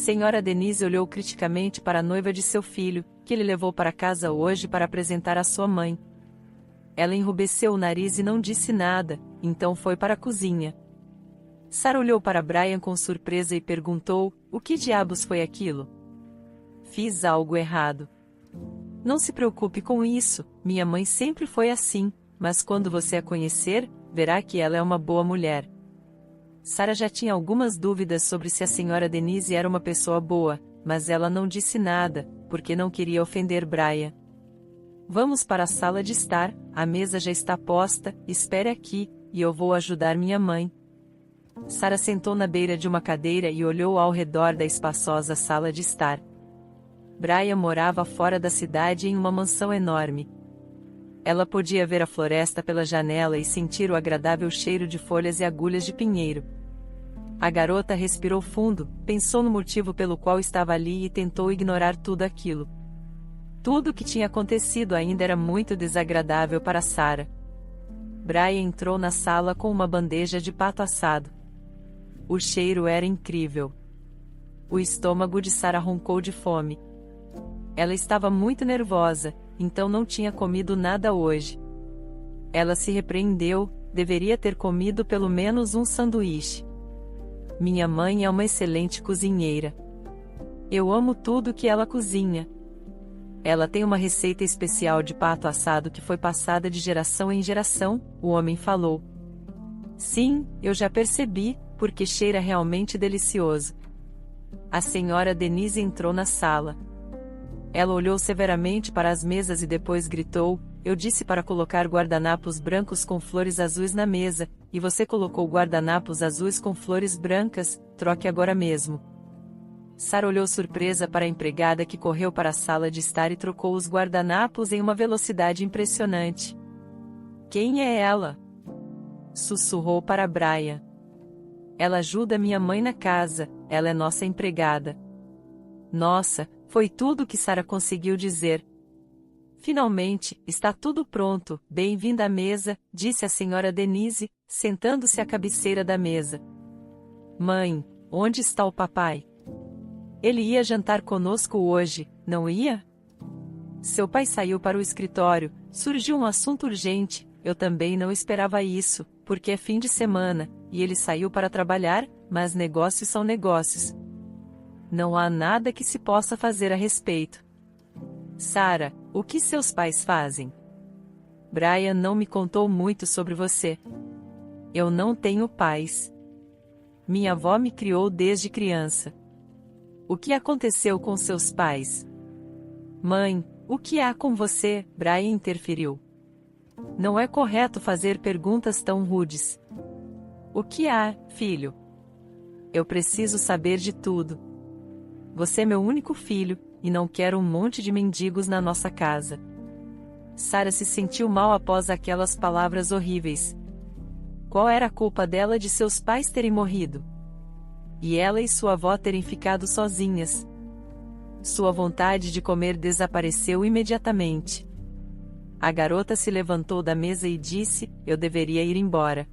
Senhora Denise olhou criticamente para a noiva de seu filho, que ele levou para casa hoje para apresentar à sua mãe. Ela enrubesceu o nariz e não disse nada, então foi para a cozinha. Sarah olhou para Brian com surpresa e perguntou: o que diabos foi aquilo? Fiz algo errado. Não se preocupe com isso, minha mãe sempre foi assim, mas quando você a conhecer, verá que ela é uma boa mulher. Sarah já tinha algumas dúvidas sobre se a senhora Denise era uma pessoa boa, mas ela não disse nada, porque não queria ofender Brian. Vamos para a sala de estar, a mesa já está posta, espere aqui, e eu vou ajudar minha mãe. Sarah sentou na beira de uma cadeira e olhou ao redor da espaçosa sala de estar. Brian morava fora da cidade em uma mansão enorme. Ela podia ver a floresta pela janela e sentir o agradável cheiro de folhas e agulhas de pinheiro. A garota respirou fundo, pensou no motivo pelo qual estava ali e tentou ignorar tudo aquilo. Tudo o que tinha acontecido ainda era muito desagradável para Sarah. Brian entrou na sala com uma bandeja de pato assado. O cheiro era incrível. O estômago de Sarah roncou de fome. Ela estava muito nervosa, então não tinha comido nada hoje. Ela se repreendeu, deveria ter comido pelo menos um sanduíche. Minha mãe é uma excelente cozinheira. Eu amo tudo que ela cozinha. Ela tem uma receita especial de pato assado que foi passada de geração em geração, o homem falou. Sim, eu já percebi, porque cheira realmente delicioso. A senhora Denise entrou na sala. Ela olhou severamente para as mesas e depois gritou: eu disse para colocar guardanapos brancos com flores azuis na mesa, e você colocou guardanapos azuis com flores brancas, troque agora mesmo. Sarah olhou surpresa para a empregada que correu para a sala de estar e trocou os guardanapos em uma velocidade impressionante. Quem é ela? Sussurrou para Brian. Ela ajuda minha mãe na casa, ela é nossa empregada. Nossa, foi tudo o que Sarah conseguiu dizer. Finalmente, está tudo pronto, bem-vinda à mesa, disse a senhora Denise, sentando-se à cabeceira da mesa. Mãe, onde está o papai? Ele ia jantar conosco hoje, não ia? Seu pai saiu para o escritório, surgiu um assunto urgente, eu também não esperava isso, porque é fim de semana, e ele saiu para trabalhar, mas negócios são negócios. Não há nada que se possa fazer a respeito. Sarah, o que seus pais fazem? Brian não me contou muito sobre você. Eu não tenho pais. Minha avó me criou desde criança. O que aconteceu com seus pais? Mãe, o que há com você? Brian interferiu. Não é correto fazer perguntas tão rudes. O que há, filho? Eu preciso saber de tudo. Você é meu único filho, e não quero um monte de mendigos na nossa casa. Sarah se sentiu mal após aquelas palavras horríveis. Qual era a culpa dela de seus pais terem morrido? E ela e sua avó terem ficado sozinhas. Sua vontade de comer desapareceu imediatamente. A garota se levantou da mesa e disse: eu deveria ir embora.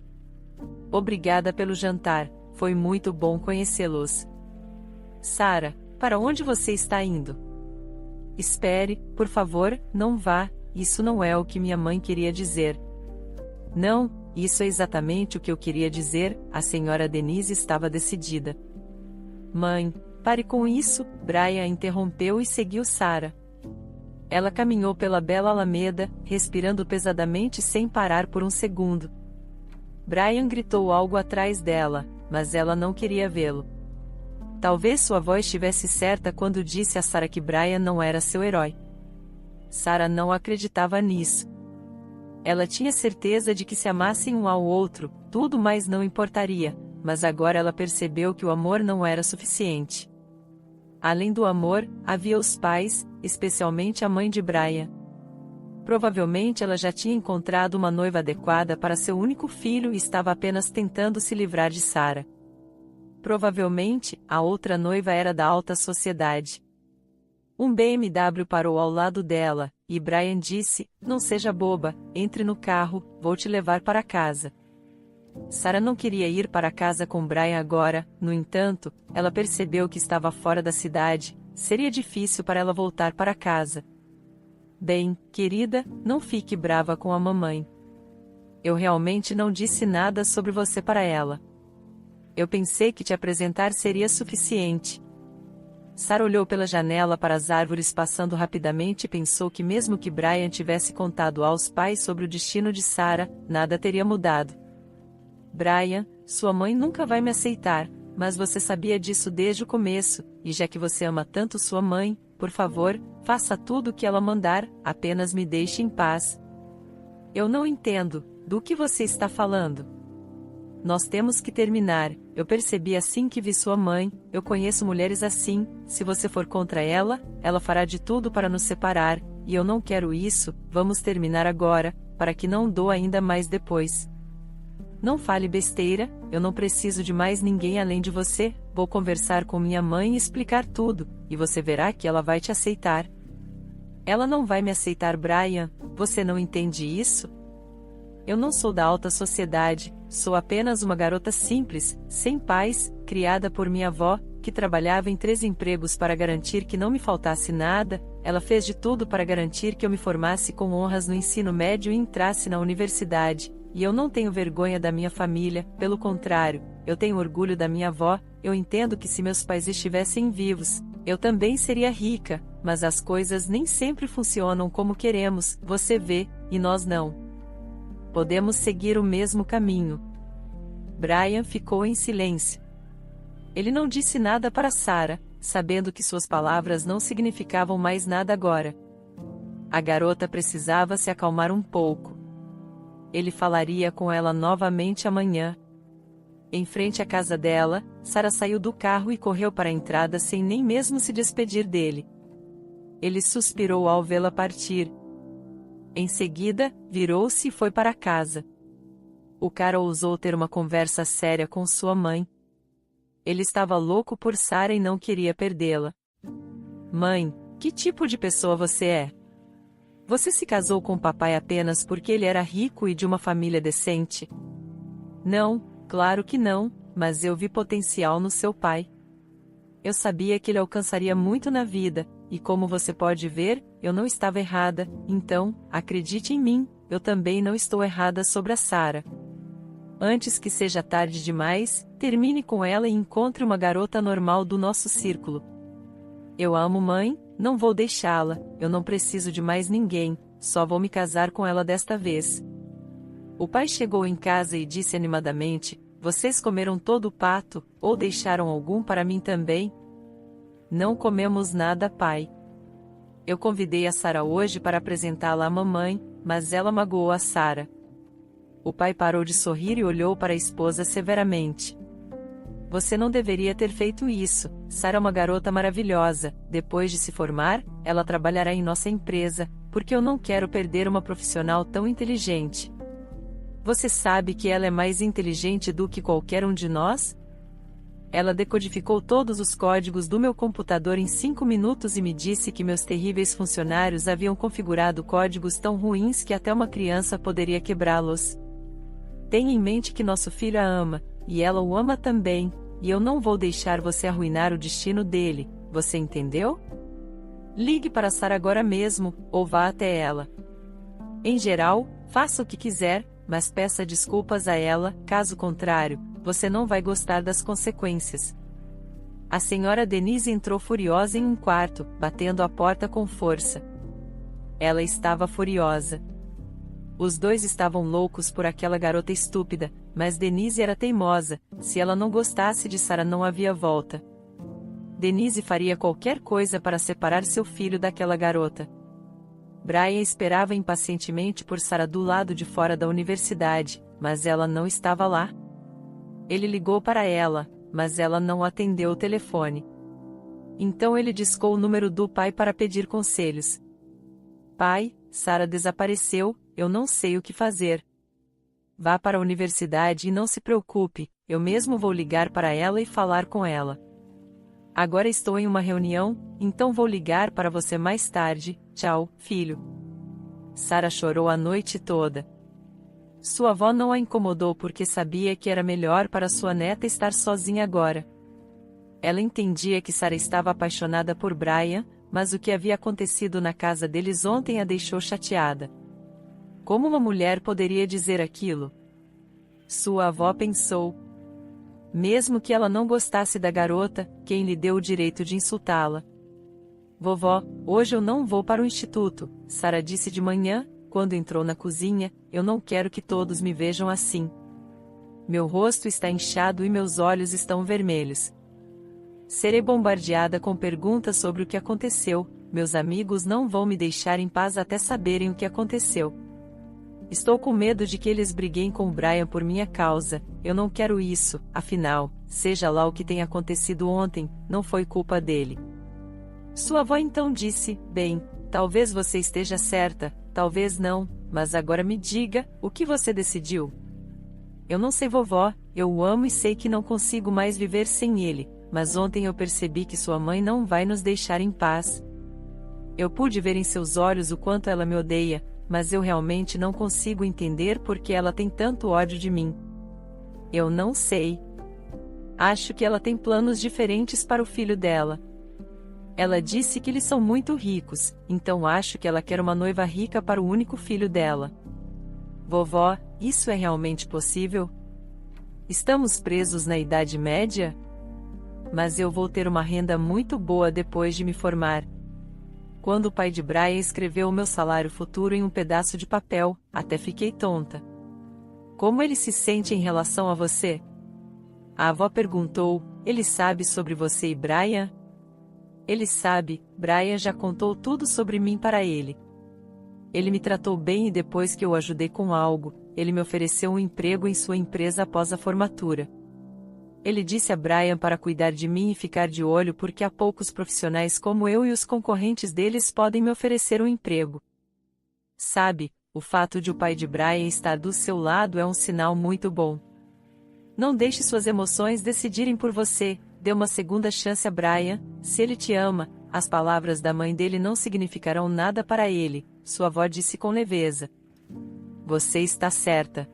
Obrigada pelo jantar, foi muito bom conhecê-los. Sarah, para onde você está indo? Espere, por favor, não vá, isso não é o que minha mãe queria dizer. Não, isso é exatamente o que eu queria dizer, a senhora Denise estava decidida. Mãe, pare com isso, Brian interrompeu e seguiu Sarah. Ela caminhou pela bela alameda, respirando pesadamente sem parar por um segundo. Brian gritou algo atrás dela, mas ela não queria vê-lo. Talvez sua avó estivesse certa quando disse a Sarah que Brian não era seu herói. Sarah não acreditava nisso. Ela tinha certeza de que se amassem um ao outro, tudo mais não importaria, mas agora ela percebeu que o amor não era suficiente. Além do amor, havia os pais, especialmente a mãe de Brian. Provavelmente ela já tinha encontrado uma noiva adequada para seu único filho e estava apenas tentando se livrar de Sarah. Provavelmente, a outra noiva era da alta sociedade. Um BMW parou ao lado dela, e Brian disse: não seja boba, entre no carro, vou te levar para casa. Sara não queria ir para casa com Brian agora, no entanto, ela percebeu que estava fora da cidade, seria difícil para ela voltar para casa. Bem, querida, não fique brava com a mamãe. Eu realmente não disse nada sobre você para ela. Eu pensei que te apresentar seria suficiente. Sara olhou pela janela para as árvores passando rapidamente e pensou que mesmo que Brian tivesse contado aos pais sobre o destino de Sara, nada teria mudado. Brian, sua mãe nunca vai me aceitar, mas você sabia disso desde o começo, e já que você ama tanto sua mãe, por favor, faça tudo o que ela mandar, apenas me deixe em paz. Eu não entendo, do que você está falando? Nós temos que terminar, eu percebi assim que vi sua mãe, eu conheço mulheres assim, se você for contra ela, ela fará de tudo para nos separar, e eu não quero isso, vamos terminar agora, para que não doa ainda mais depois. Não fale besteira, eu não preciso de mais ninguém além de você, vou conversar com minha mãe e explicar tudo, e você verá que ela vai te aceitar. Ela não vai me aceitar, Brian, você não entende isso? Eu não sou da alta sociedade, sou apenas uma garota simples, sem pais, criada por minha avó, que trabalhava em 3 empregos para garantir que não me faltasse nada, ela fez de tudo para garantir que eu me formasse com honras no ensino médio e entrasse na universidade. E eu não tenho vergonha da minha família, pelo contrário, eu tenho orgulho da minha avó, eu entendo que se meus pais estivessem vivos, eu também seria rica, mas as coisas nem sempre funcionam como queremos, você vê, e nós não. Podemos seguir o mesmo caminho. Brian ficou em silêncio. Ele não disse nada para Sara, sabendo que suas palavras não significavam mais nada agora. A garota precisava se acalmar um pouco. Ele falaria com ela novamente amanhã. Em frente à casa dela, Sara saiu do carro e correu para a entrada sem nem mesmo se despedir dele. Ele suspirou ao vê-la partir. Em seguida, virou-se e foi para casa. O cara ousou ter uma conversa séria com sua mãe. Ele estava louco por Sara e não queria perdê-la. Mãe, que tipo de pessoa você é? Você se casou com o papai apenas porque ele era rico e de uma família decente? Não, claro que não, mas eu vi potencial no seu pai. Eu sabia que ele alcançaria muito na vida, e como você pode ver, eu não estava errada, então, acredite em mim, eu também não estou errada sobre a Sara. Antes que seja tarde demais, termine com ela e encontre uma garota normal do nosso círculo. Eu amo mãe, não vou deixá-la, eu não preciso de mais ninguém, só vou me casar com ela desta vez. O pai chegou em casa e disse animadamente, vocês comeram todo o pato, ou deixaram algum para mim também? Não comemos nada, pai. Eu convidei a Sara hoje para apresentá-la à mamãe, mas ela magoou a Sara. O pai parou de sorrir e olhou para a esposa severamente. Você não deveria ter feito isso, Sara é uma garota maravilhosa, depois de se formar, ela trabalhará em nossa empresa, porque eu não quero perder uma profissional tão inteligente. Você sabe que ela é mais inteligente do que qualquer um de nós? Ela decodificou todos os códigos do meu computador em 5 minutos e me disse que meus terríveis funcionários haviam configurado códigos tão ruins que até uma criança poderia quebrá-los. Tenha em mente que nosso filho a ama, e ela o ama também, e eu não vou deixar você arruinar o destino dele, você entendeu? Ligue para Sara agora mesmo, ou vá até ela. Em geral, faça o que quiser, mas peça desculpas a ela, caso contrário, você não vai gostar das consequências. A senhora Denise entrou furiosa em um quarto, batendo a porta com força. Ela estava furiosa. Os dois estavam loucos por aquela garota estúpida, mas Denise era teimosa, se ela não gostasse de Sara não havia volta. Denise faria qualquer coisa para separar seu filho daquela garota. Brian esperava impacientemente por Sara do lado de fora da universidade, mas ela não estava lá. Ele ligou para ela, mas ela não atendeu o telefone. Então ele discou o número do pai para pedir conselhos. Pai, Sara desapareceu, eu não sei o que fazer. Vá para a universidade e não se preocupe, eu mesmo vou ligar para ela e falar com ela. Agora estou em uma reunião, então vou ligar para você mais tarde, tchau, filho. Sara chorou a noite toda. Sua avó não a incomodou porque sabia que era melhor para sua neta estar sozinha agora. Ela entendia que Sarah estava apaixonada por Brian, mas o que havia acontecido na casa deles ontem a deixou chateada. Como uma mulher poderia dizer aquilo? Sua avó pensou. Mesmo que ela não gostasse da garota, quem lhe deu o direito de insultá-la? Vovó, hoje eu não vou para o instituto, Sarah disse de manhã, quando entrou na cozinha, eu não quero que todos me vejam assim. Meu rosto está inchado e meus olhos estão vermelhos. Serei bombardeada com perguntas sobre o que aconteceu, meus amigos não vão me deixar em paz até saberem o que aconteceu. Estou com medo de que eles briguem com o Brian por minha causa, eu não quero isso, afinal, seja lá o que tenha acontecido ontem, não foi culpa dele. Sua avó então disse, bem, talvez você esteja certa, talvez não, mas agora me diga, o que você decidiu? Eu não sei vovó, eu o amo e sei que não consigo mais viver sem ele, mas ontem eu percebi que sua mãe não vai nos deixar em paz. Eu pude ver em seus olhos o quanto ela me odeia, mas eu realmente não consigo entender por que ela tem tanto ódio de mim. Eu não sei. Acho que ela tem planos diferentes para o filho dela. Ela disse que eles são muito ricos, então acho que ela quer uma noiva rica para o único filho dela. Vovó, isso é realmente possível? Estamos presos na Idade Média? Mas eu vou ter uma renda muito boa depois de me formar. Quando o pai de Brian escreveu o meu salário futuro em um pedaço de papel, até fiquei tonta. Como ele se sente em relação a você? A avó perguntou, ele sabe sobre você e Brian? Ele sabe, Brian já contou tudo sobre mim para ele. Ele me tratou bem e depois que eu ajudei com algo, ele me ofereceu um emprego em sua empresa após a formatura. Ele disse a Brian para cuidar de mim e ficar de olho porque há poucos profissionais como eu e os concorrentes deles podem me oferecer um emprego. Sabe, o fato de o pai de Brian estar do seu lado é um sinal muito bom. Não deixe suas emoções decidirem por você, dê uma segunda chance a Brian, se ele te ama, as palavras da mãe dele não significarão nada para ele, sua avó disse com leveza. Você está certa.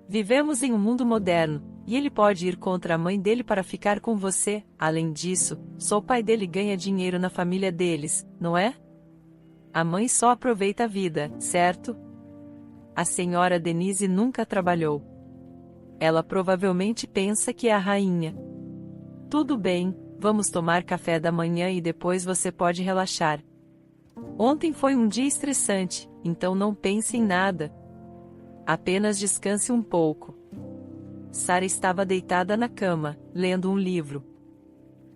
Vivemos em um mundo moderno, e ele pode ir contra a mãe dele para ficar com você, além disso, só o pai dele ganha dinheiro na família deles, não é? A mãe só aproveita a vida, certo? A senhora Denise nunca trabalhou. Ela provavelmente pensa que é a rainha. Tudo bem, vamos tomar café da manhã e depois você pode relaxar. Ontem foi um dia estressante, então não pense em nada. Apenas descanse um pouco. Sarah estava deitada na cama, lendo um livro.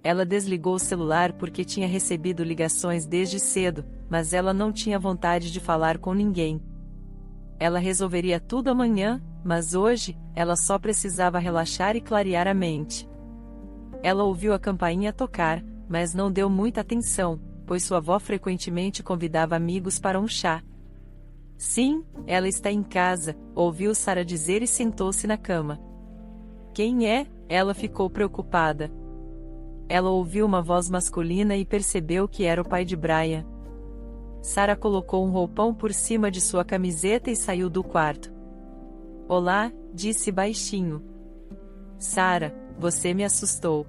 Ela desligou o celular porque tinha recebido ligações desde cedo, mas ela não tinha vontade de falar com ninguém. Ela resolveria tudo amanhã, mas hoje, ela só precisava relaxar e clarear a mente. Ela ouviu a campainha tocar, mas não deu muita atenção, pois sua avó frequentemente convidava amigos para um chá. Sim, ela está em casa, ouviu Sarah dizer e sentou-se na cama. Quem é? Ela ficou preocupada. Ela ouviu uma voz masculina e percebeu que era o pai de Brian. Sarah colocou um roupão por cima de sua camiseta e saiu do quarto. Olá, disse baixinho. Sarah, você me assustou.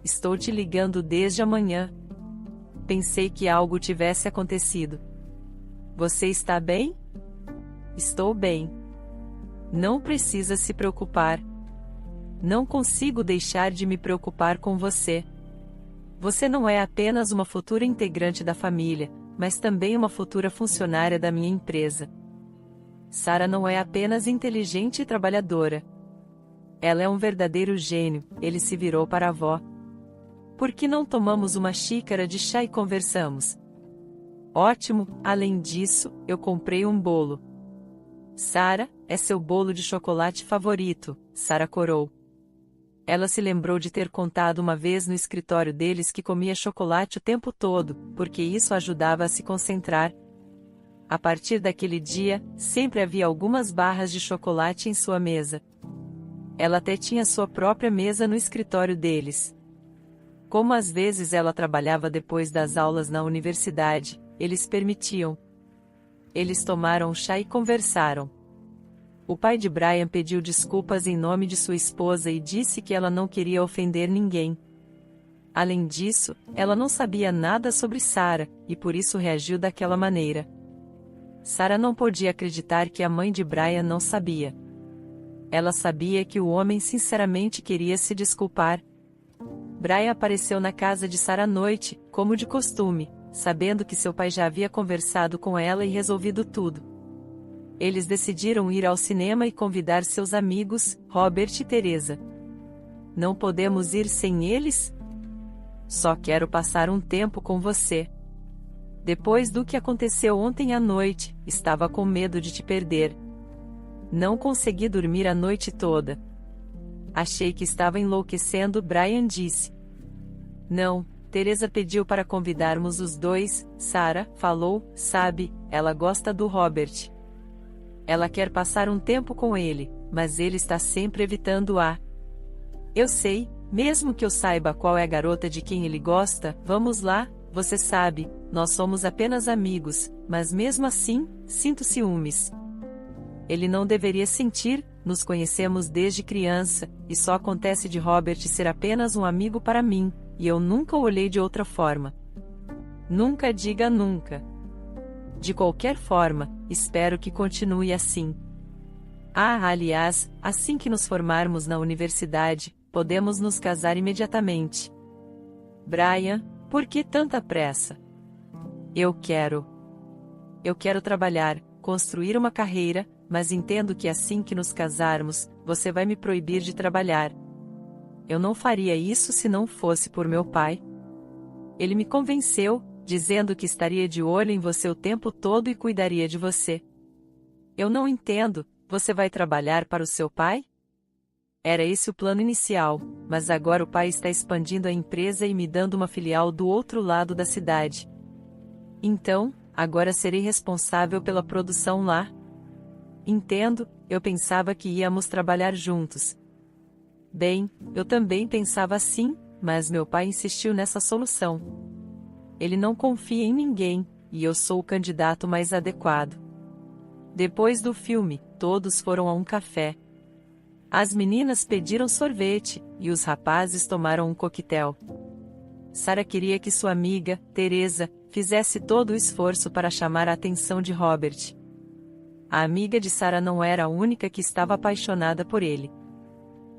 Estou te ligando desde amanhã. Pensei que algo tivesse acontecido. Você está bem? Estou bem. Não precisa se preocupar. Não consigo deixar de me preocupar com você. Você não é apenas uma futura integrante da família, mas também uma futura funcionária da minha empresa. Sarah não é apenas inteligente e trabalhadora. Ela é um verdadeiro gênio, ele se virou para a avó. Por que não tomamos uma xícara de chá e conversamos? Ótimo, além disso, eu comprei um bolo. Sarah, é seu bolo de chocolate favorito, Sarah corou. Ela se lembrou de ter contado uma vez no escritório deles que comia chocolate o tempo todo, porque isso ajudava a se concentrar. A partir daquele dia, sempre havia algumas barras de chocolate em sua mesa. Ela até tinha sua própria mesa no escritório deles. Como às vezes ela trabalhava depois das aulas na universidade, eles permitiam. Eles tomaram chá e conversaram. O pai de Brian pediu desculpas em nome de sua esposa e disse que ela não queria ofender ninguém. Além disso, ela não sabia nada sobre Sarah, e por isso reagiu daquela maneira. Sarah não podia acreditar que a mãe de Brian não sabia. Ela sabia que o homem sinceramente queria se desculpar. Brian apareceu na casa de Sarah à noite, como de costume, sabendo que seu pai já havia conversado com ela e resolvido tudo. Eles decidiram ir ao cinema e convidar seus amigos, Robert e Teresa. Não podemos ir sem eles? Só quero passar um tempo com você. Depois do que aconteceu ontem à noite, estava com medo de te perder. Não consegui dormir a noite toda. Achei que estava enlouquecendo, Brian disse. Não, Teresa pediu para convidarmos os dois, Sarah falou, sabe, ela gosta do Robert. Ela quer passar um tempo com ele, mas ele está sempre evitando-a. Eu sei, mesmo que eu saiba qual é a garota de quem ele gosta, vamos lá, você sabe, nós somos apenas amigos, mas mesmo assim, sinto ciúmes. Ele não deveria sentir, nos conhecemos desde criança, e só acontece de Robert ser apenas um amigo para mim, e eu nunca o olhei de outra forma. Nunca diga nunca. De qualquer forma, espero que continue assim. Aliás, assim que nos formarmos na universidade, podemos nos casar imediatamente. Brian, por que tanta pressa? Eu quero trabalhar, construir uma carreira, mas entendo que assim que nos casarmos, você vai me proibir de trabalhar. Eu não faria isso se não fosse por meu pai. Ele me convenceu, dizendo que estaria de olho em você o tempo todo e cuidaria de você. Eu não entendo, você vai trabalhar para o seu pai? Era esse o plano inicial, mas agora o pai está expandindo a empresa e me dando uma filial do outro lado da cidade. Então, agora serei responsável pela produção lá. Entendo, eu pensava que íamos trabalhar juntos. Bem, eu também pensava assim, mas meu pai insistiu nessa solução. Ele não confia em ninguém, e eu sou o candidato mais adequado. Depois do filme, todos foram a um café. As meninas pediram sorvete, e os rapazes tomaram um coquetel. Sarah queria que sua amiga, Teresa, fizesse todo o esforço para chamar a atenção de Robert. A amiga de Sarah não era a única que estava apaixonada por ele.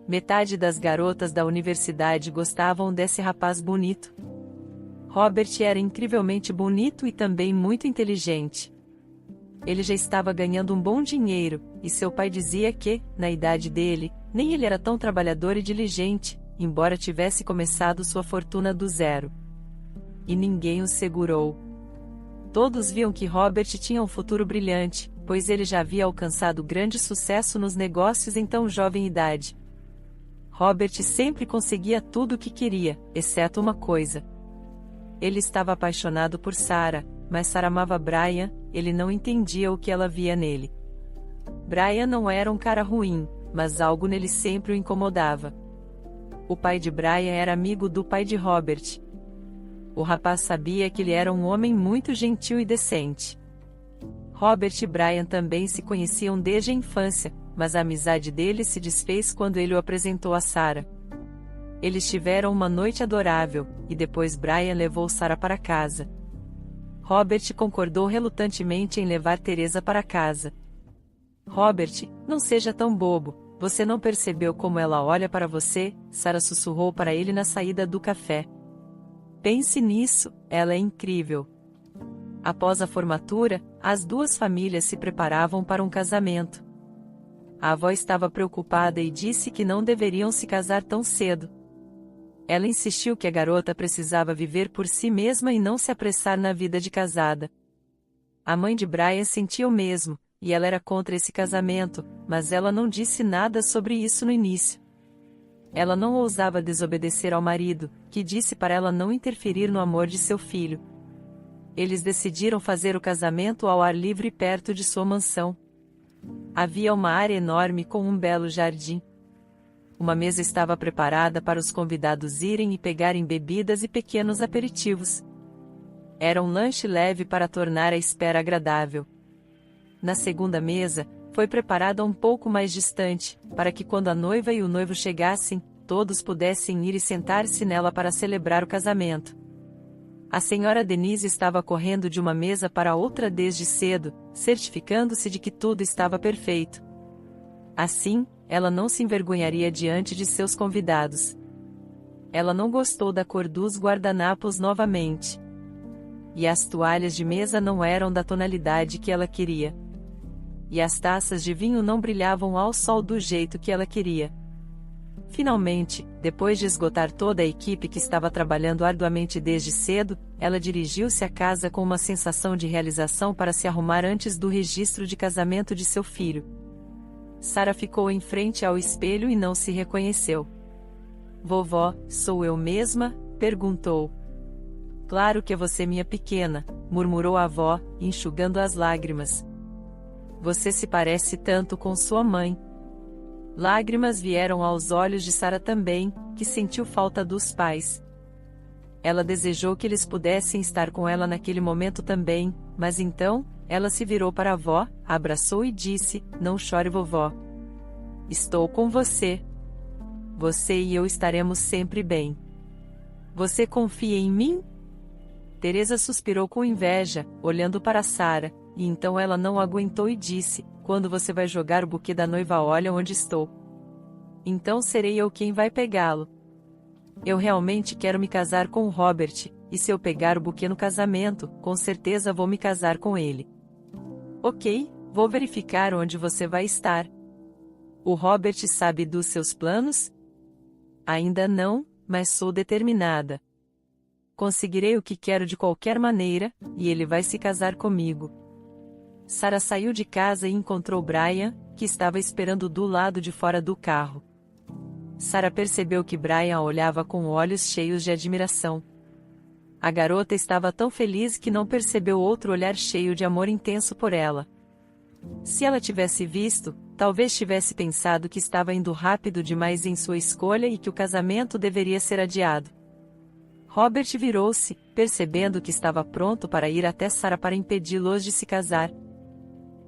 Metade das garotas da universidade gostavam desse rapaz bonito. Robert era incrivelmente bonito e também muito inteligente. Ele já estava ganhando um bom dinheiro, e seu pai dizia que, na idade dele, nem ele era tão trabalhador e diligente, embora tivesse começado sua fortuna do zero. E ninguém o segurou. Todos viam que Robert tinha um futuro brilhante, pois ele já havia alcançado grande sucesso nos negócios em tão jovem idade. Robert sempre conseguia tudo o que queria, exceto uma coisa. Ele estava apaixonado por Sarah, mas Sarah amava Brian, ele não entendia o que ela via nele. Brian não era um cara ruim, mas algo nele sempre o incomodava. O pai de Brian era amigo do pai de Robert. O rapaz sabia que ele era um homem muito gentil e decente. Robert e Brian também se conheciam desde a infância, mas a amizade deles se desfez quando ele o apresentou a Sarah. Eles tiveram uma noite adorável, e depois Brian levou Sarah para casa. Robert concordou relutantemente em levar Teresa para casa. Robert, não seja tão bobo, você não percebeu como ela olha para você? Sarah sussurrou para ele na saída do café. Pense nisso, ela é incrível. Após a formatura, as duas famílias se preparavam para um casamento. A avó estava preocupada e disse que não deveriam se casar tão cedo. Ela insistiu que a garota precisava viver por si mesma e não se apressar na vida de casada. A mãe de Brian sentia o mesmo, e ela era contra esse casamento, mas ela não disse nada sobre isso no início. Ela não ousava desobedecer ao marido, que disse para ela não interferir no amor de seu filho. Eles decidiram fazer o casamento ao ar livre perto de sua mansão. Havia uma área enorme com um belo jardim. Uma mesa estava preparada para os convidados irem e pegarem bebidas e pequenos aperitivos. Era um lanche leve para tornar a espera agradável. Na segunda mesa, foi preparada um pouco mais distante, para que quando a noiva e o noivo chegassem, todos pudessem ir e sentar-se nela para celebrar o casamento. A senhora Denise estava correndo de uma mesa para outra desde cedo, certificando-se de que tudo estava perfeito. Assim, ela não se envergonharia diante de seus convidados. Ela não gostou da cor dos guardanapos novamente. E as toalhas de mesa não eram da tonalidade que ela queria. E as taças de vinho não brilhavam ao sol do jeito que ela queria. Finalmente, depois de esgotar toda a equipe que estava trabalhando arduamente desde cedo, ela dirigiu-se à casa com uma sensação de realização para se arrumar antes do registro de casamento de seu filho. Sara ficou em frente ao espelho e não se reconheceu. "Vovó, sou eu mesma?", perguntou. "Claro que é você, minha pequena", murmurou a avó, enxugando as lágrimas. "Você se parece tanto com sua mãe." Lágrimas vieram aos olhos de Sara também, que sentiu falta dos pais. Ela desejou que eles pudessem estar com ela naquele momento também, mas então, ela se virou para a avó, a abraçou e disse: "Não chore, vovó. Estou com você. Você e eu estaremos sempre bem. Você confia em mim?" Teresa suspirou com inveja, olhando para Sara, e então ela não aguentou e disse: "Quando você vai jogar o buquê da noiva, olha onde estou. Então serei eu quem vai pegá-lo. Eu realmente quero me casar com o Robert, e se eu pegar o buquê no casamento, com certeza vou me casar com ele." "Ok, vou verificar onde você vai estar." "O Robert sabe dos seus planos?" "Ainda não, mas sou determinada. Conseguirei o que quero de qualquer maneira, e ele vai se casar comigo." Sara saiu de casa e encontrou Brian, que estava esperando do lado de fora do carro. Sara percebeu que Brian a olhava com olhos cheios de admiração. A garota estava tão feliz que não percebeu outro olhar cheio de amor intenso por ela. Se ela tivesse visto, talvez tivesse pensado que estava indo rápido demais em sua escolha e que o casamento deveria ser adiado. Robert virou-se, percebendo que estava pronto para ir até Sara para impedi-los de se casar.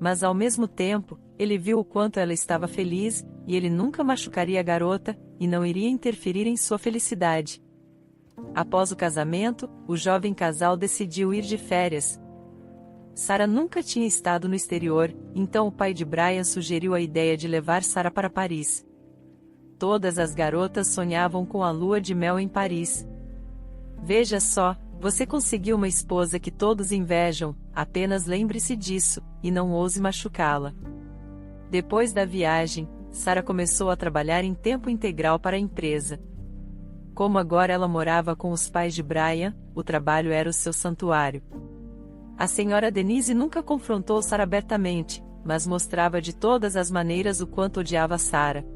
Mas ao mesmo tempo, ele viu o quanto ela estava feliz, e ele nunca machucaria a garota, e não iria interferir em sua felicidade. Após o casamento, o jovem casal decidiu ir de férias. Sara nunca tinha estado no exterior, então o pai de Brian sugeriu a ideia de levar Sara para Paris. Todas as garotas sonhavam com a lua de mel em Paris. "Veja só, você conseguiu uma esposa que todos invejam, apenas lembre-se disso, e não ouse machucá-la." Depois da viagem, Sara começou a trabalhar em tempo integral para a empresa. Como agora ela morava com os pais de Brian, o trabalho era o seu santuário. A senhora Denise nunca confrontou Sara abertamente, mas mostrava de todas as maneiras o quanto odiava Sara.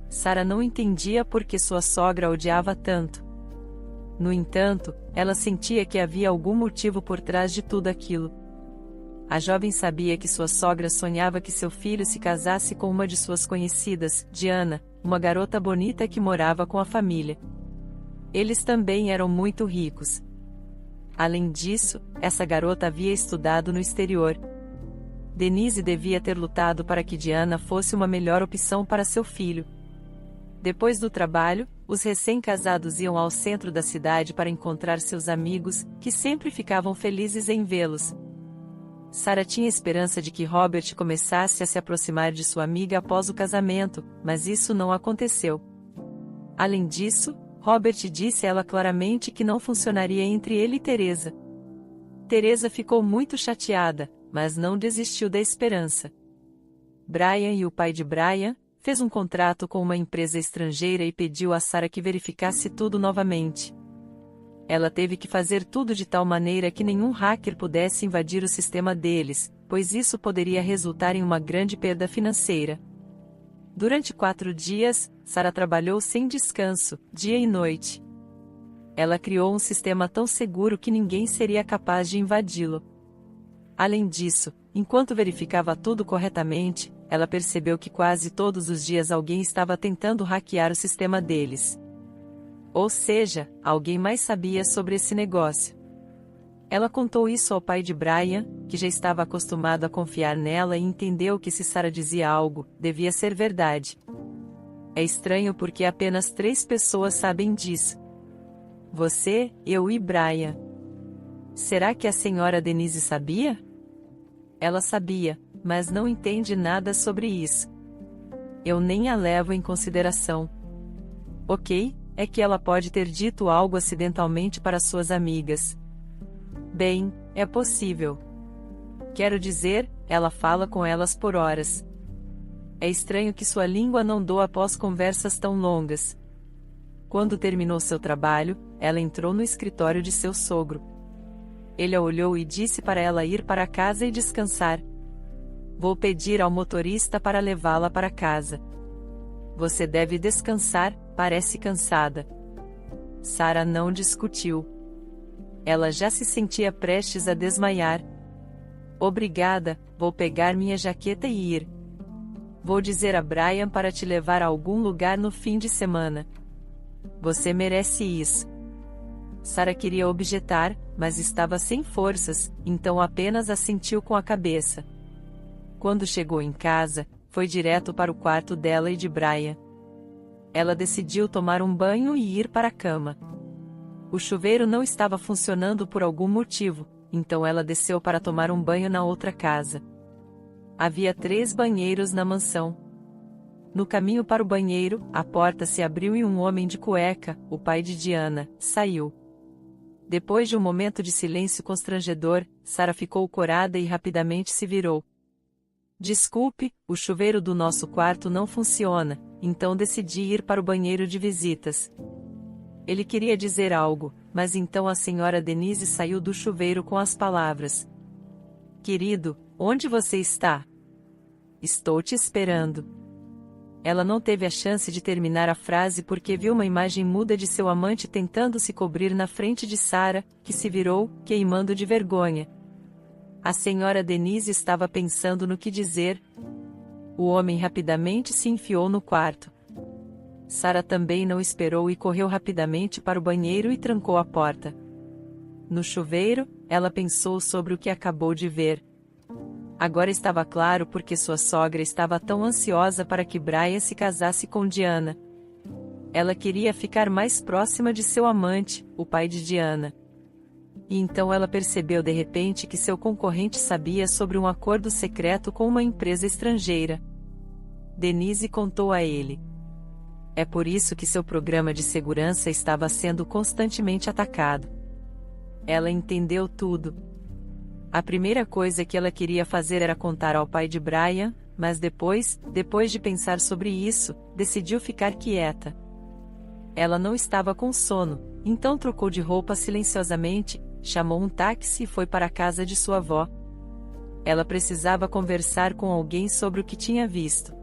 Sara não entendia por que sua sogra a odiava tanto. No entanto, ela sentia que havia algum motivo por trás de tudo aquilo. A jovem sabia que sua sogra sonhava que seu filho se casasse com uma de suas conhecidas, Diana, uma garota bonita que morava com a família. Eles também eram muito ricos. Além disso, essa garota havia estudado no exterior. Denise devia ter lutado para que Diana fosse uma melhor opção para seu filho. Depois do trabalho, os recém-casados iam ao centro da cidade para encontrar seus amigos, que sempre ficavam felizes em vê-los. Sara tinha esperança de que Robert começasse a se aproximar de sua amiga após o casamento, mas isso não aconteceu. Além disso, Robert disse a ela claramente que não funcionaria entre ele e Teresa. Teresa ficou muito chateada, mas não desistiu da esperança. Brian e o pai de Brian fez um contrato com uma empresa estrangeira e pediu a Sara que verificasse tudo novamente. Ela teve que fazer tudo de tal maneira que nenhum hacker pudesse invadir o sistema deles, pois isso poderia resultar em uma grande perda financeira. Durante 4 dias, Sara trabalhou sem descanso, dia e noite. Ela criou um sistema tão seguro que ninguém seria capaz de invadi-lo. Além disso, enquanto verificava tudo corretamente, ela percebeu que quase todos os dias alguém estava tentando hackear o sistema deles. Ou seja, alguém mais sabia sobre esse negócio. Ela contou isso ao pai de Brian, que já estava acostumado a confiar nela e entendeu que se Sarah dizia algo, devia ser verdade. É estranho porque apenas 3 pessoas sabem disso. Você, eu e Brian. Será que a senhora Denise sabia? Ela sabia, mas não entende nada sobre isso. Eu nem a levo em consideração. Ok, é que ela pode ter dito algo acidentalmente para suas amigas. Bem, é possível. Quero dizer, ela fala com elas por horas. É estranho que sua língua não doa após conversas tão longas. Quando terminou seu trabalho, ela entrou no escritório de seu sogro. Ele a olhou e disse para ela ir para casa e descansar. Vou pedir ao motorista para levá-la para casa. Você deve descansar, parece cansada. Sarah não discutiu. Ela já se sentia prestes a desmaiar. Obrigada, vou pegar minha jaqueta e ir. Vou dizer a Brian para te levar a algum lugar no fim de semana. Você merece isso. Sarah queria objetar, mas estava sem forças, então apenas assentiu com a cabeça. Quando chegou em casa, foi direto para o quarto dela e de Brian. Ela decidiu tomar um banho e ir para a cama. O chuveiro não estava funcionando por algum motivo, então ela desceu para tomar um banho na outra casa. Havia 3 banheiros na mansão. No caminho para o banheiro, a porta se abriu e um homem de cueca, o pai de Diana, saiu. Depois de um momento de silêncio constrangedor, Sarah ficou corada e rapidamente se virou. Desculpe, o chuveiro do nosso quarto não funciona, então decidi ir para o banheiro de visitas. Ele queria dizer algo, mas então a senhora Denise saiu do chuveiro com as palavras: Querido, onde você está? Estou te esperando. Ela não teve a chance de terminar a frase porque viu uma imagem muda de seu amante tentando se cobrir na frente de Sarah, que se virou, queimando de vergonha. A senhora Denise estava pensando no que dizer. O homem rapidamente se enfiou no quarto. Sarah também não esperou e correu rapidamente para o banheiro e trancou a porta. No chuveiro, ela pensou sobre o que acabou de ver. Agora estava claro porque sua sogra estava tão ansiosa para que Brian se casasse com Diana. Ela queria ficar mais próxima de seu amante, o pai de Diana. E então ela percebeu de repente que seu concorrente sabia sobre um acordo secreto com uma empresa estrangeira. Denise contou a ele. É por isso que seu programa de segurança estava sendo constantemente atacado. Ela entendeu tudo. A primeira coisa que ela queria fazer era contar ao pai de Brian, mas depois de pensar sobre isso, decidiu ficar quieta. Ela não estava com sono, então trocou de roupa silenciosamente, chamou um táxi e foi para a casa de sua avó. Ela precisava conversar com alguém sobre o que tinha visto.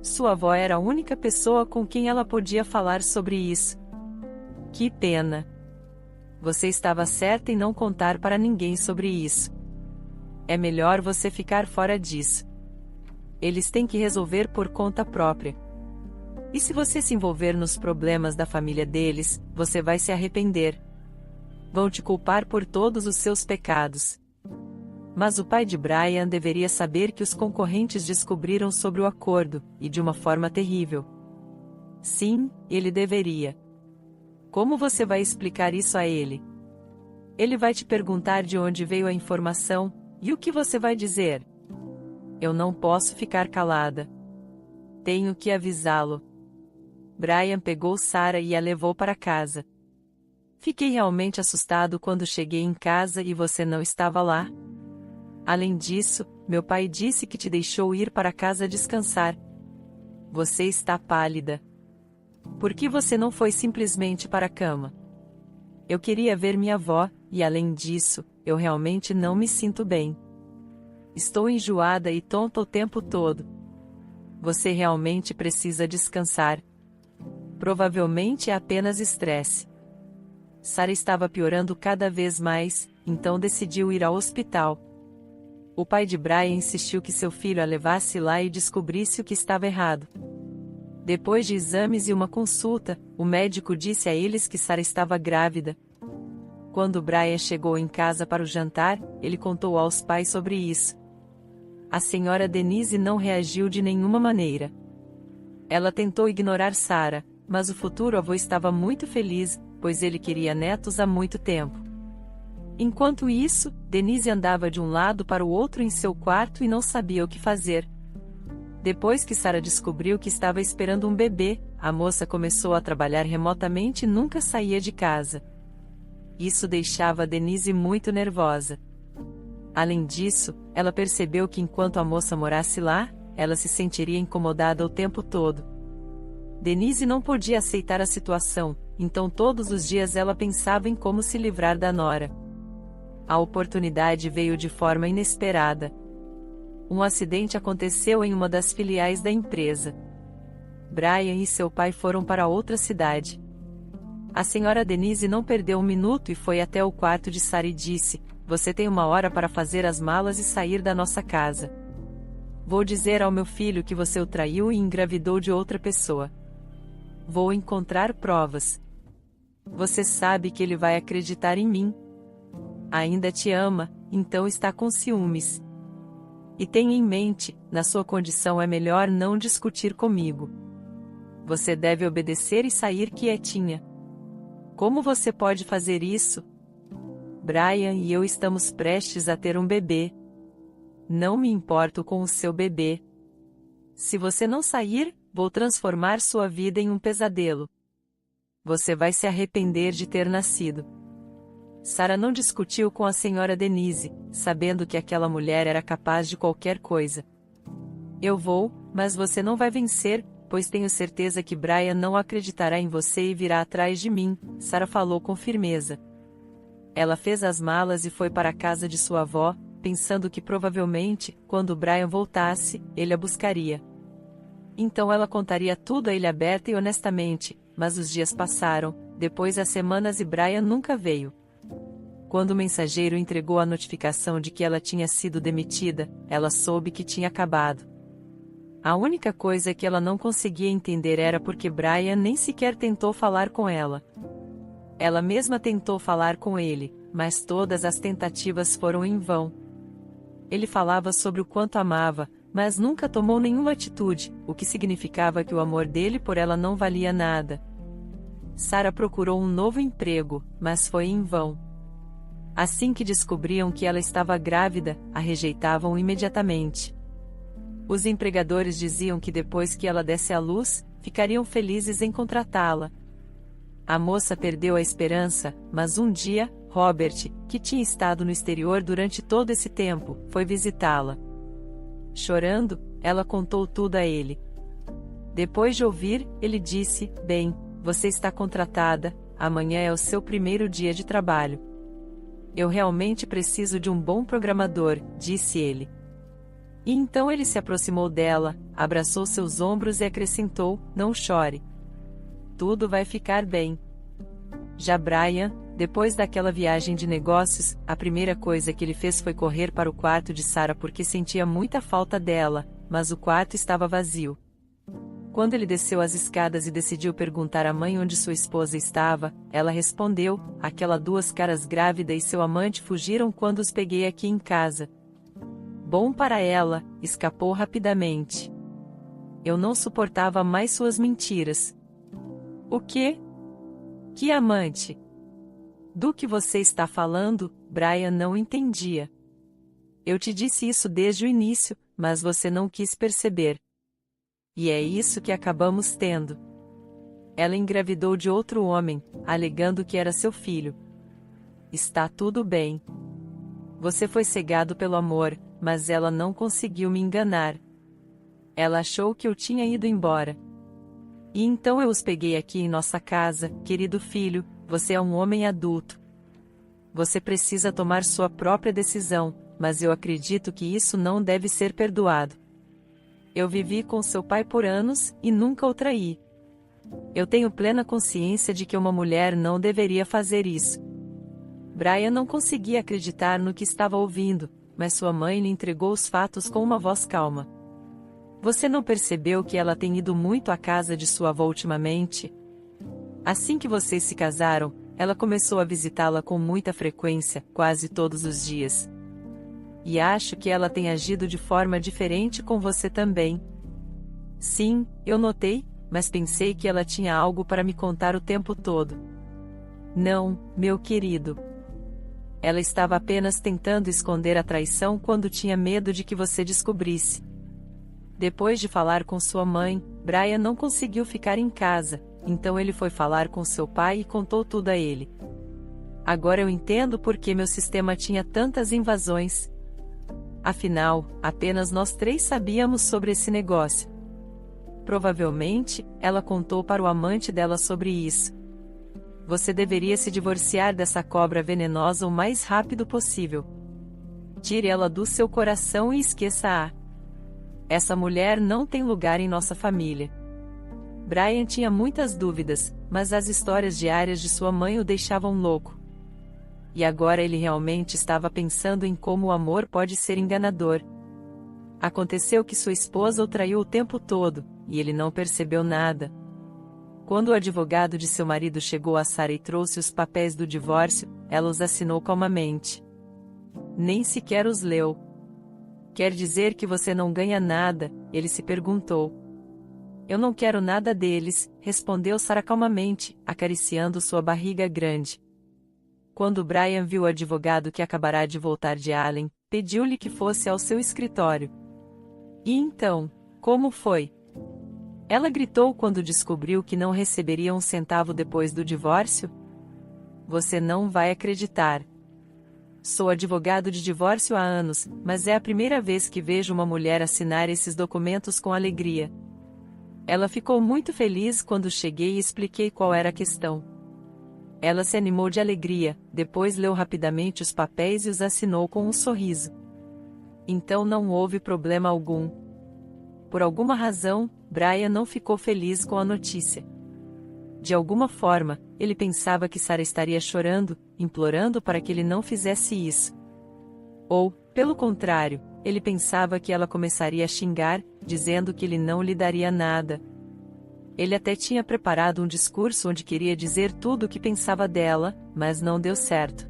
Sua avó era a única pessoa com quem ela podia falar sobre isso. Que pena! Você estava certa em não contar para ninguém sobre isso. É melhor você ficar fora disso. Eles têm que resolver por conta própria. E se você se envolver nos problemas da família deles, você vai se arrepender. Vão te culpar por todos os seus pecados. Mas o pai de Brian deveria saber que os concorrentes descobriram sobre o acordo, e de uma forma terrível. Sim, ele deveria. Como você vai explicar isso a ele? Ele vai te perguntar de onde veio a informação, e o que você vai dizer? Eu não posso ficar calada. Tenho que avisá-lo. Brian pegou Sarah e a levou para casa. Fiquei realmente assustado quando cheguei em casa e você não estava lá. Além disso, meu pai disse que te deixou ir para casa descansar. Você está pálida. Por que você não foi simplesmente para a cama? Eu queria ver minha avó, e além disso, eu realmente não me sinto bem. Estou enjoada e tonta o tempo todo. Você realmente precisa descansar. Provavelmente é apenas estresse. Sarah estava piorando cada vez mais, então decidiu ir ao hospital. O pai de Brian insistiu que seu filho a levasse lá e descobrisse o que estava errado. Depois de exames e uma consulta, o médico disse a eles que Sarah estava grávida. Quando Brian chegou em casa para o jantar, ele contou aos pais sobre isso. A senhora Denise não reagiu de nenhuma maneira. Ela tentou ignorar Sarah, mas o futuro avô estava muito feliz, pois ele queria netos há muito tempo. Enquanto isso, Denise andava de um lado para o outro em seu quarto e não sabia o que fazer. Depois que Sarah descobriu que estava esperando um bebê, a moça começou a trabalhar remotamente e nunca saía de casa. Isso deixava Denise muito nervosa. Além disso, ela percebeu que enquanto a moça morasse lá, ela se sentiria incomodada o tempo todo. Denise não podia aceitar a situação, então todos os dias ela pensava em como se livrar da nora. A oportunidade veio de forma inesperada. Um acidente aconteceu em uma das filiais da empresa. Brian e seu pai foram para outra cidade. A senhora Denise não perdeu um minuto e foi até o quarto de Sarah e disse: "Você tem 1 hora para fazer as malas e sair da nossa casa. Vou dizer ao meu filho que você o traiu e engravidou de outra pessoa. Vou encontrar provas. Você sabe que ele vai acreditar em mim. Ainda te ama, então está com ciúmes. E tenha em mente, na sua condição é melhor não discutir comigo. Você deve obedecer e sair quietinha. Como você pode fazer isso? Brian e eu estamos prestes a ter um bebê. Não me importo com o seu bebê. Se você não sair, vou transformar sua vida em um pesadelo. Você vai se arrepender de ter nascido." Sarah não discutiu com a senhora Denise, sabendo que aquela mulher era capaz de qualquer coisa. "Eu vou, mas você não vai vencer, pois tenho certeza que Brian não acreditará em você e virá atrás de mim", Sarah falou com firmeza. Ela fez as malas e foi para a casa de sua avó, pensando que provavelmente, quando Brian voltasse, ele a buscaria. Então ela contaria tudo a ele aberta e honestamente, mas os dias passaram, depois as semanas e Brian nunca veio. Quando o mensageiro entregou a notificação de que ela tinha sido demitida, ela soube que tinha acabado. A única coisa que ela não conseguia entender era porque Brian nem sequer tentou falar com ela. Ela mesma tentou falar com ele, mas todas as tentativas foram em vão. Ele falava sobre o quanto amava, mas nunca tomou nenhuma atitude, o que significava que o amor dele por ela não valia nada. Sarah procurou um novo emprego, mas foi em vão. Assim que descobriam que ela estava grávida, a rejeitavam imediatamente. Os empregadores diziam que depois que ela desse à luz, ficariam felizes em contratá-la. A moça perdeu a esperança, mas um dia, Robert, que tinha estado no exterior durante todo esse tempo, foi visitá-la. Chorando, ela contou tudo a ele. Depois de ouvir, ele disse: "Bem, você está contratada, amanhã é o seu primeiro dia de trabalho." "Eu realmente preciso de um bom programador", disse ele. E então ele se aproximou dela, abraçou seus ombros e acrescentou: "Não chore. Tudo vai ficar bem." Já Brian, depois daquela viagem de negócios, a primeira coisa que ele fez foi correr para o quarto de Sarah porque sentia muita falta dela, mas o quarto estava vazio. Quando ele desceu as escadas e decidiu perguntar à mãe onde sua esposa estava, ela respondeu: "Aquela 2 caras grávida e seu amante fugiram quando os peguei aqui em casa." Bom para ela, escapou rapidamente. Eu não suportava mais suas mentiras. "O quê? Que amante? Do que você está falando?" Brian não entendia. "Eu te disse isso desde o início, mas você não quis perceber. E é isso que acabamos tendo." Ela engravidou de outro homem, alegando que era seu filho. "Está tudo bem. Você foi cegado pelo amor, mas ela não conseguiu me enganar. Ela achou que eu tinha ido embora. E então eu os peguei aqui em nossa casa." "Querido filho, você é um homem adulto. Você precisa tomar sua própria decisão, mas eu acredito que isso não deve ser perdoado. Eu vivi com seu pai por anos, e nunca o traí. Eu tenho plena consciência de que uma mulher não deveria fazer isso." Brian não conseguia acreditar no que estava ouvindo, mas sua mãe lhe entregou os fatos com uma voz calma. "Você não percebeu que ela tem ido muito à casa de sua avó ultimamente? Assim que vocês se casaram, ela começou a visitá-la com muita frequência, quase todos os dias. E acho que ela tem agido de forma diferente com você também. Sim, eu notei, mas pensei que ela tinha algo para me contar o tempo todo. Não, meu querido. Ela estava apenas tentando esconder a traição quando tinha medo de que você descobrisse. Depois de falar com sua mãe, Brian não conseguiu ficar em casa, então ele foi falar com seu pai e contou tudo a ele. Agora eu entendo por que meu sistema tinha tantas invasões. Afinal, apenas nós 3 sabíamos sobre esse negócio. Provavelmente, ela contou para o amante dela sobre isso. Você deveria se divorciar dessa cobra venenosa o mais rápido possível. Tire ela do seu coração e esqueça-a. Essa mulher não tem lugar em nossa família. Brian tinha muitas dúvidas, mas as histórias diárias de sua mãe o deixavam louco. E agora ele realmente estava pensando em como o amor pode ser enganador. Aconteceu que sua esposa o traiu o tempo todo, e ele não percebeu nada. Quando o advogado de seu marido chegou a Sarah e trouxe os papéis do divórcio, ela os assinou calmamente. Nem sequer os leu. Quer dizer que você não ganha nada? Ele se perguntou. Eu não quero nada deles, respondeu Sarah calmamente, acariciando sua barriga grande. Quando Brian viu o advogado que acabará de voltar de Allen, pediu-lhe que fosse ao seu escritório. E então, como foi? Ela gritou quando descobriu que não receberia um centavo depois do divórcio? Você não vai acreditar. Sou advogado de divórcio há anos, mas é a primeira vez que vejo uma mulher assinar esses documentos com alegria. Ela ficou muito feliz quando cheguei e expliquei qual era a questão. Ela se animou de alegria, depois leu rapidamente os papéis e os assinou com um sorriso. Então não houve problema algum. Por alguma razão, Brian não ficou feliz com a notícia. De alguma forma, ele pensava que Sarah estaria chorando, implorando para que ele não fizesse isso. Ou, pelo contrário, ele pensava que ela começaria a xingar, dizendo que ele não lhe daria nada. Ele até tinha preparado um discurso onde queria dizer tudo o que pensava dela, mas não deu certo.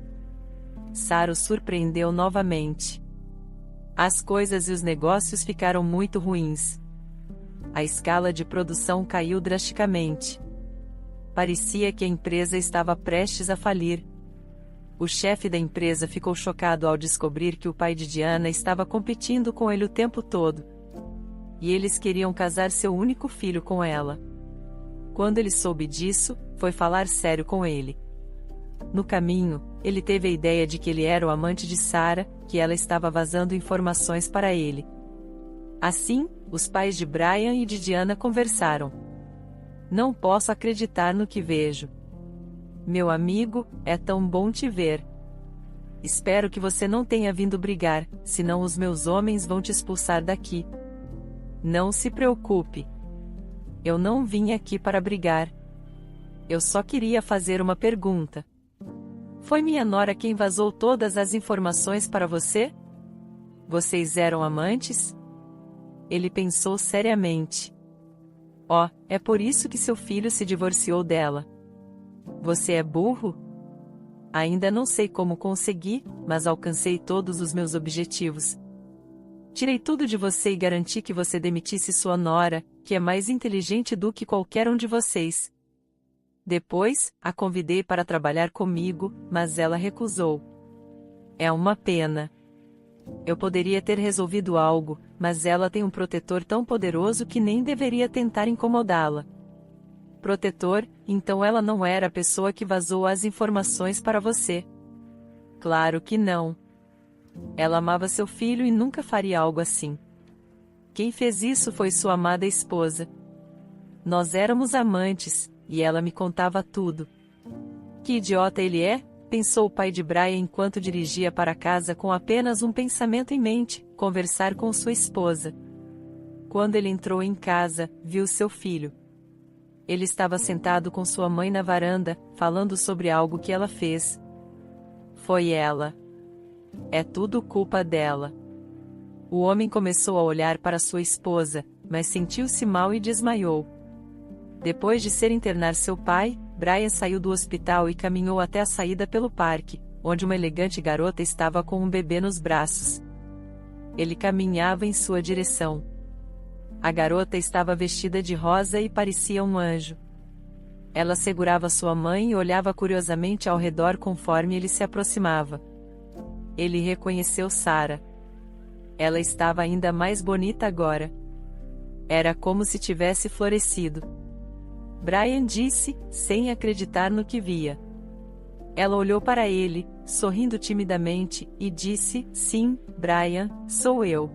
Sarah o surpreendeu novamente. As coisas e os negócios ficaram muito ruins. A escala de produção caiu drasticamente. Parecia que a empresa estava prestes a falir. O chefe da empresa ficou chocado ao descobrir que o pai de Diana estava competindo com ele o tempo todo. E eles queriam casar seu único filho com ela. Quando ele soube disso, foi falar sério com ele. No caminho, ele teve a ideia de que ele era o amante de Sarah, que ela estava vazando informações para ele. Assim, os pais de Brian e de Diana conversaram. Não posso acreditar no que vejo. Meu amigo, é tão bom te ver. Espero que você não tenha vindo brigar, senão os meus homens vão te expulsar daqui. Não se preocupe. Eu não vim aqui para brigar. Eu só queria fazer uma pergunta. Foi minha nora quem vazou todas as informações para você? Vocês eram amantes? Ele pensou seriamente. Oh, é por isso que seu filho se divorciou dela. Você é burro? Ainda não sei como consegui, mas alcancei todos os meus objetivos. Tirei tudo de você e garanti que você demitisse sua nora, que é mais inteligente do que qualquer um de vocês. Depois, a convidei para trabalhar comigo, mas ela recusou. É uma pena. Eu poderia ter resolvido algo, mas ela tem um protetor tão poderoso que nem deveria tentar incomodá-la. Protetor, então ela não era a pessoa que vazou as informações para você. Claro que não. Ela amava seu filho e nunca faria algo assim. Quem fez isso foi sua amada esposa. Nós éramos amantes, e ela me contava tudo. Que idiota ele é, pensou o pai de Brian enquanto dirigia para casa com apenas um pensamento em mente, conversar com sua esposa. Quando ele entrou em casa, viu seu filho. Ele estava sentado com sua mãe na varanda, falando sobre algo que ela fez. Foi ela. É tudo culpa dela. O homem começou a olhar para sua esposa, mas sentiu-se mal e desmaiou. Depois de ser internar seu pai, Brian saiu do hospital e caminhou até a saída pelo parque, onde uma elegante garota estava com um bebê nos braços. Ele caminhava em sua direção. A garota estava vestida de rosa e parecia um anjo. Ela segurava sua mãe e olhava curiosamente ao redor conforme ele se aproximava. Ele reconheceu Sarah. Ela estava ainda mais bonita agora. Era como se tivesse florescido. Brian disse, sem acreditar no que via. Ela olhou para ele, sorrindo timidamente, e disse, sim, Brian, sou eu.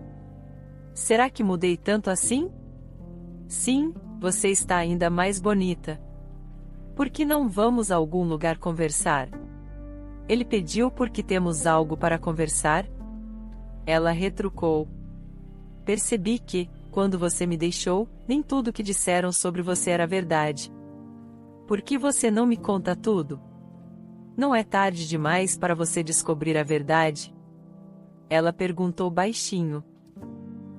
Será que mudei tanto assim? Sim, você está ainda mais bonita. Por que não vamos a algum lugar conversar? Ele pediu porque temos algo para conversar? Ela retrucou. Percebi que, quando você me deixou, nem tudo que disseram sobre você era verdade. Por que você não me conta tudo? Não é tarde demais para você descobrir a verdade? Ela perguntou baixinho.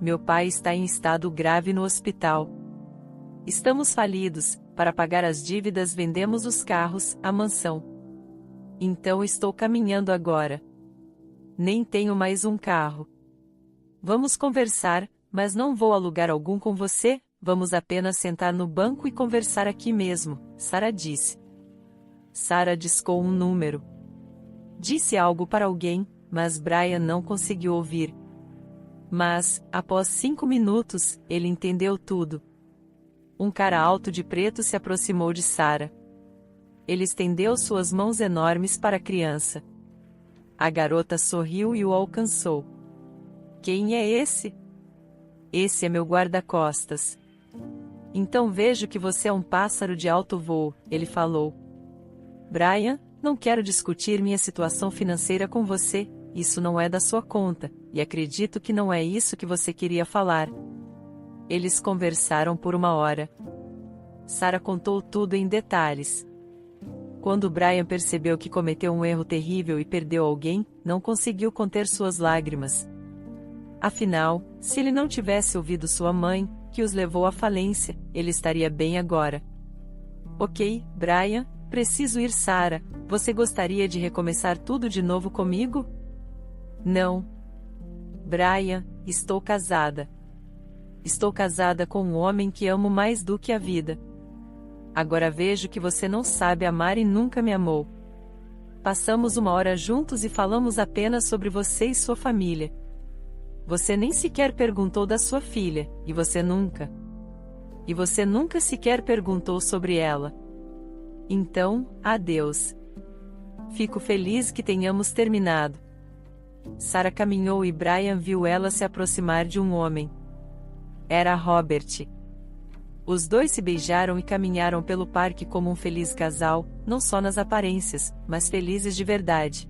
Meu pai está em estado grave no hospital. Estamos falidos, para pagar as dívidas vendemos os carros, a mansão. Então estou caminhando agora. Nem tenho mais um carro. Vamos conversar, mas não vou a lugar algum com você, vamos apenas sentar no banco e conversar aqui mesmo, Sarah disse. Sarah discou um número. Disse algo para alguém, mas Brian não conseguiu ouvir. Mas, após 5 minutos, ele entendeu tudo. Um cara alto de preto se aproximou de Sarah. Ele estendeu suas mãos enormes para a criança. A garota sorriu e o alcançou. Quem é esse? Esse é meu guarda-costas. Então vejo que você é um pássaro de alto voo, ele falou. Brian, não quero discutir minha situação financeira com você, isso não é da sua conta, e acredito que não é isso que você queria falar. Eles conversaram por 1 hora. Sarah contou tudo em detalhes. Quando Brian percebeu que cometeu um erro terrível e perdeu alguém, não conseguiu conter suas lágrimas. Afinal, se ele não tivesse ouvido sua mãe, que os levou à falência, ele estaria bem agora. Ok, Brian, preciso ir. Sarah, você gostaria de recomeçar tudo de novo comigo? Não. Brian, estou casada. Estou casada com um homem que amo mais do que a vida. Agora vejo que você não sabe amar e nunca me amou. Passamos 1 hora juntos e falamos apenas sobre você e sua família. Você nem sequer perguntou da sua filha, e você nunca sequer perguntou sobre ela. Então, adeus. Fico feliz que tenhamos terminado. Sarah caminhou e Brian viu ela se aproximar de um homem. Era Robert. Os dois se beijaram e caminharam pelo parque como um feliz casal, não só nas aparências, mas felizes de verdade.